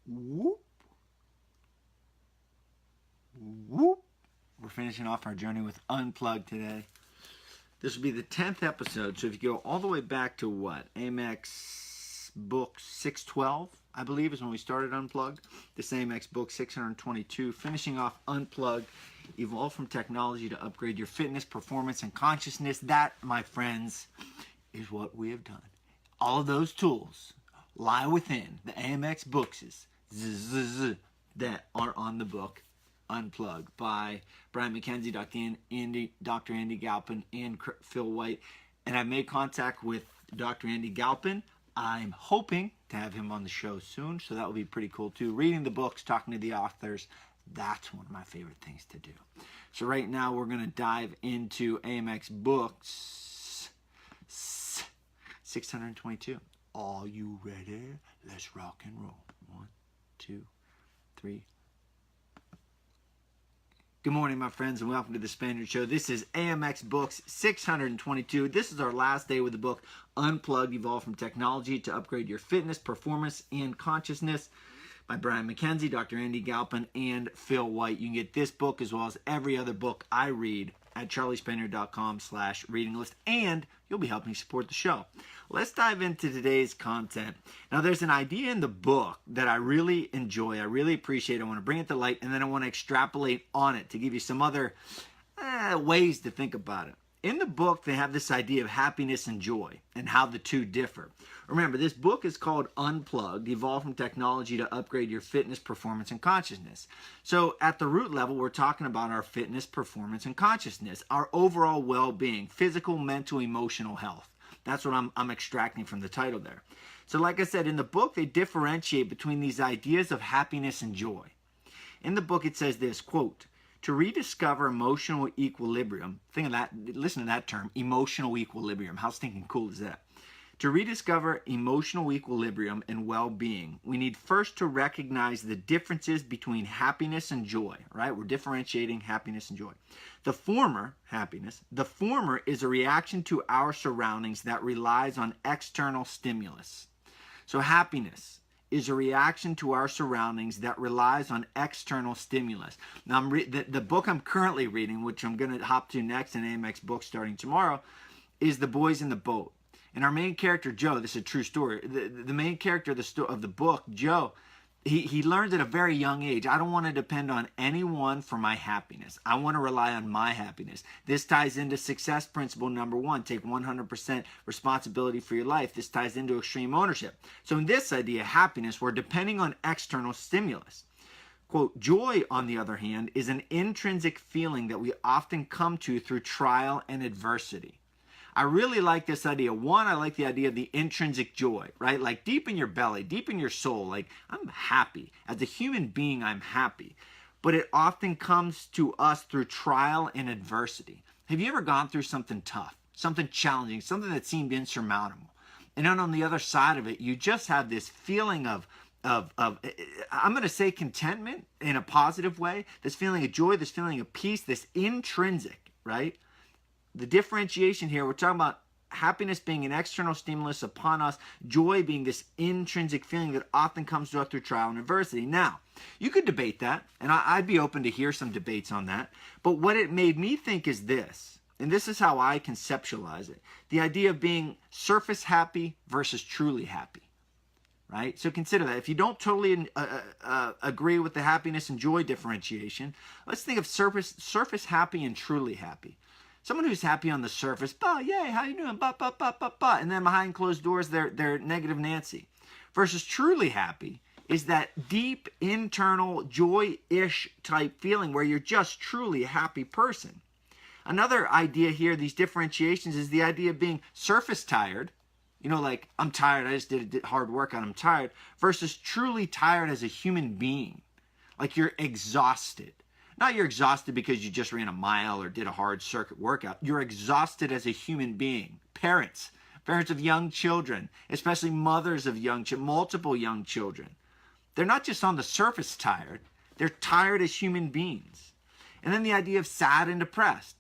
Whoop. Whoop. We're finishing off our journey with Unplugged today. This will be the 10th episode, so if you go all the way back to what? AMXbooks 612, I believe, is when we started Unplugged. This AMXbook 622, finishing off Unplugged, evolve from technology to upgrade your fitness, performance, and consciousness. That, my friends, is what we have done. All of those tools lie within the AMXbooks that are on the book Unplugged by Brian McKenzie, Dr. Andy Galpin, and Phil White. And I've made contact with Dr. Andy Galpin. I'm hoping to have him on the show soon, so that will be pretty cool too. Reading the books, talking to the authors, that's one of my favorite things to do. So right now we're going to dive into AMXbooks 622. Are you ready? Let's rock and roll. 1, 2, 3. Good morning, my friends, and welcome to the Spaniard Show. This is AMXbooks 622. This is our last day with the book Unplugged, Evolve from Technology to Upgrade Your Fitness, Performance, and Consciousness by Brian McKenzie, Dr. Andy Galpin, and Phil White. You can get this book as well as every other book I read at charliespaniard.com/reading list, and you'll be helping support the show. Let's dive into today's content. Now, there's an idea in the book that I really enjoy, I really appreciate. I want to bring it to light, and then I want to extrapolate on it to give you some other ways to think about it. In the book, they have this idea of happiness and joy and how the two differ. Remember, this book is called Unplugged, Evolve from Technology to Upgrade Your Fitness, Performance, and Consciousness. So at the root level, we're talking about our fitness, performance, and consciousness, our overall well-being, physical, mental, emotional health. That's what I'm extracting from the title there. So like I said, in the book, they differentiate between these ideas of happiness and joy. In the book, it says this, quote, to rediscover emotional equilibrium, think of that, listen to that term, emotional equilibrium. How stinking cool is that? To rediscover emotional equilibrium and well-being, we need first to recognize the differences between happiness and joy, right? We're differentiating happiness and joy. The former, happiness, the former is a reaction to our surroundings that relies on external stimulus. So happiness is a reaction to our surroundings that relies on external stimulus. Now, the book I'm currently reading, which I'm going to hop to next in AMXbooks starting tomorrow, is The Boys in the Boat. And our main character, Joe, this is a true story, the main character of the book, Joe, he learns at a very young age, I don't want to depend on anyone for my happiness. I want to rely on my happiness. This ties into success principle number 1, take 100% responsibility for your life. This ties into extreme ownership. So in this idea, happiness, we're depending on external stimulus. Quote, joy, on the other hand, is an intrinsic feeling that we often come to through trial and adversity. I really like this idea. One, I like the idea of the intrinsic joy, right? Like deep in your belly, deep in your soul, like I'm happy. As a human being, I'm happy. But it often comes to us through trial and adversity. Have you ever gone through something tough, something challenging, something that seemed insurmountable? And then on the other side of it, you just have this feeling of I'm going to say contentment in a positive way, this feeling of joy, this feeling of peace, this intrinsic, right? The differentiation here, we're talking about happiness being an external stimulus upon us, joy being this intrinsic feeling that often comes to us through trial and adversity. Now, you could debate that, and I'd be open to hear some debates on that. But what it made me think is this, and this is how I conceptualize it, the idea of being surface happy versus truly happy. Right? So consider that. If you don't totally agree with the happiness and joy differentiation, let's think of surface happy and truly happy. Someone who's happy on the surface, bah, yay, how you doing? Bah, bah, bah, bah, bah. And then behind closed doors, they're negative Nancy. Versus truly happy is that deep, internal, joy-ish type feeling where you're just truly a happy person. Another idea here, these differentiations, is the idea of being surface tired. You know, like, I'm tired, I just did hard work and I'm tired. Versus truly tired as a human being. Like you're exhausted. Not you're exhausted because you just ran a mile or did a hard circuit workout. You're exhausted as a human being. Parents of young children, especially mothers of young children, multiple young children. They're not just on the surface tired. They're tired as human beings. And then the idea of sad and depressed.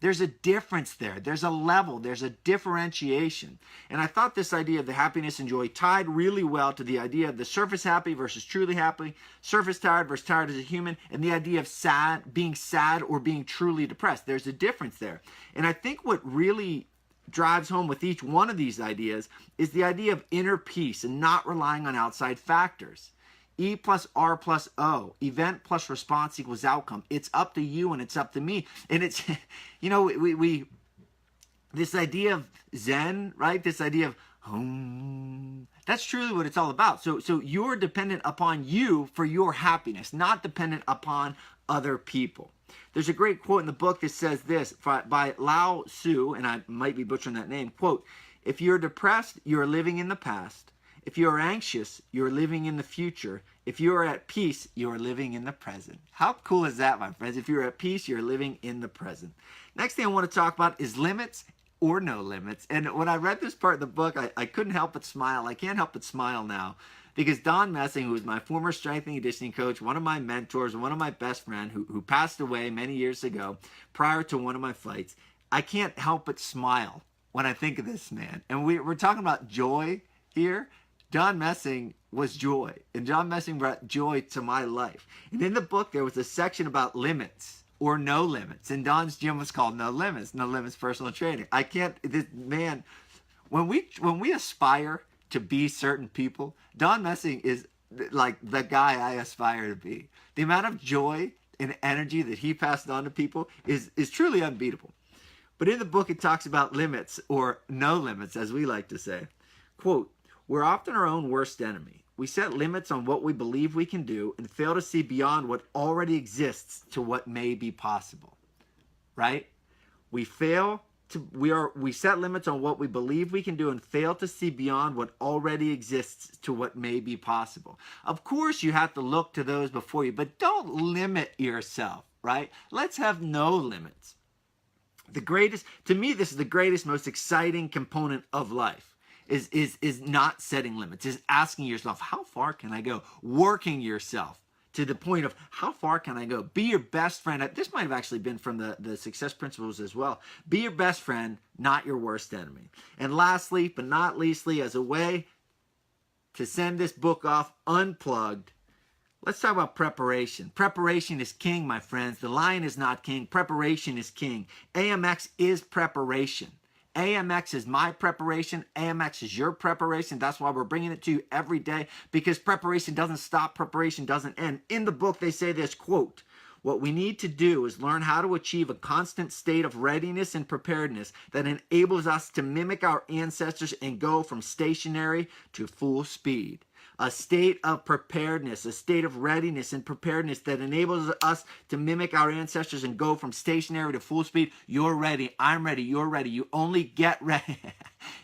There's a difference there. There's a level. There's a differentiation. And I thought this idea of the happiness and joy tied really well to the idea of the surface happy versus truly happy, surface tired versus tired as a human, and the idea of being sad or being truly depressed. There's a difference there. And I think what really drives home with each one of these ideas is the idea of inner peace and not relying on outside factors. E plus R plus O, event plus response equals outcome. It's up to you and it's up to me. And it's, you know, we this idea of Zen, right? This idea of home, that's truly what it's all about. So you're dependent upon you for your happiness, not dependent upon other people. There's a great quote in the book that says this by Lao Tzu, and I might be butchering that name, quote, "If you're depressed, you're living in the past. If you are anxious, you're living in the future. If you are at peace, you are living in the present." How cool is that, my friends? If you're at peace, you're living in the present. Next thing I want to talk about is limits or no limits. And when I read this part of the book, I couldn't help but smile. I can't help but smile now because Don Messing, who was my former strength and conditioning coach, one of my mentors, one of my best friends who passed away many years ago prior to one of my fights, I can't help but smile when I think of this man. And we're talking about joy here. Don Messing was joy, and John Messing brought joy to my life. And in the book, there was a section about limits or no limits, and Don's gym was called No Limits Personal Training. I can't, this man, when we aspire to be certain people, Don Messing is like the guy I aspire to be. The amount of joy and energy that he passed on to people is truly unbeatable. But in the book, it talks about limits or no limits, as we like to say. Quote, "We're often our own worst enemy. We set limits on what we believe we can do and fail to see beyond what already exists to what may be possible." Right? We set limits on what we believe we can do and fail to see beyond what already exists to what may be possible. Of course, you have to look to those before you, but don't limit yourself, right? Let's have no limits. To me, this is the greatest, most exciting component of life. Is not setting limits, is asking yourself, how far can I go? Working yourself to the point of how far can I go? Be your best friend. This might have actually been from the success principles as well. Be your best friend, not your worst enemy. And lastly, but not leastly, as a way to send this book off unplugged, let's talk about preparation. Preparation is king, my friends. The lion is not king. Preparation is king. AMX is preparation. AMX is my preparation. AMX is your preparation. That's why we're bringing it to you every day, because preparation doesn't stop. Preparation doesn't end. In the book, they say this, quote, "What we need to do is learn how to achieve a constant state of readiness and preparedness that enables us to mimic our ancestors and go from stationary to full speed. A state of preparedness, a state of readiness and preparedness that enables us to mimic our ancestors and go from stationary to full speed." You're ready. I'm ready. You're ready. You only get ready.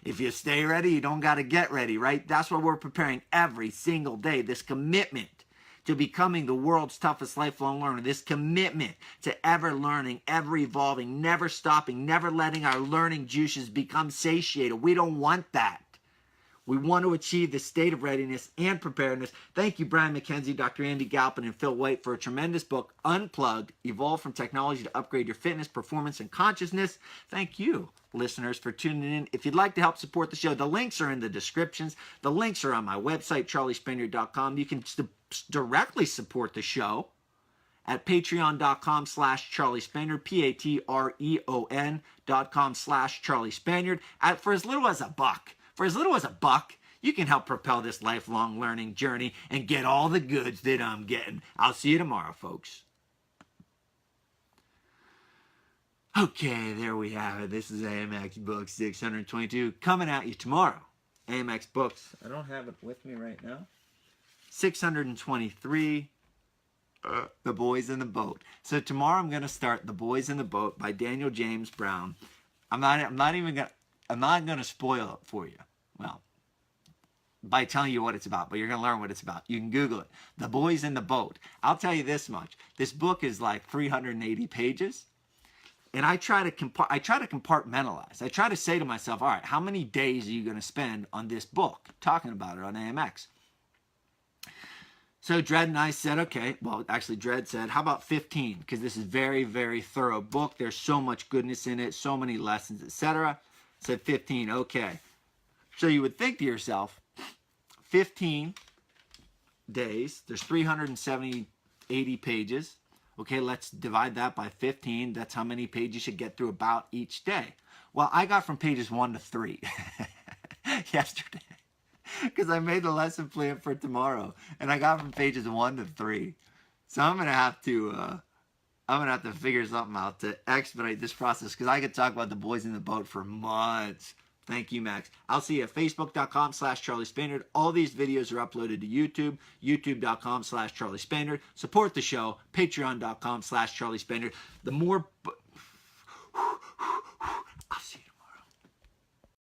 If you stay ready, you don't got to get ready, right? That's what we're preparing every single day. This commitment to becoming the world's toughest lifelong learner. This commitment to ever learning, ever evolving, never stopping, never letting our learning juices become satiated. We don't want that. We want to achieve this state of readiness and preparedness. Thank you, Brian McKenzie, Dr. Andy Galpin, and Phil White for a tremendous book, Unplugged, Evolve from Technology to Upgrade Your Fitness, Performance, and Consciousness. Thank you, listeners, for tuning in. If you'd like to help support the show, the links are in the descriptions. The links are on my website, charliespaniard.com. You can directly support the show at patreon.com/charliespaniard, patreon.com/charliespaniard, for as little as a buck. For as little as a buck, you can help propel this lifelong learning journey and get all the goods that I'm getting. I'll see you tomorrow, folks. Okay, there we have it. This is AMX Books 622 coming at you tomorrow. AMX Books, I don't have it with me right now. 623, The Boys in the Boat. So tomorrow I'm going to start The Boys in the Boat by Daniel James Brown. I'm not going to spoil it for you. Well, by telling you what it's about, but you're going to learn what it's about. You can Google it. The Boys in the Boat. I'll tell you this much. This book is like 380 pages. And I try to compartmentalize. I try to say to myself, all right, how many days are you going to spend on this book? Talking about it on AMX. So Dred and I said, okay, well, actually Dred said, how about 15? Because this is very, very thorough book. There's so much goodness in it, so many lessons, etc. Said 15, okay. So you would think to yourself, 15 days, there's 80 pages. Okay, let's divide that by 15. That's how many pages you should get through about each day. Well, I got from pages 1 to 3 yesterday because I made the lesson plan for tomorrow, and I got from pages 1 to 3. So I'm gonna have to figure something out to expedite this process because I could talk about the boys in the boat for months. Thank you, Max. I'll see you at facebook.com/Charlie Spaniard. All these videos are uploaded to YouTube, youtube.com/Charlie Spaniard. Support the show, patreon.com/Charlie Spaniard. The more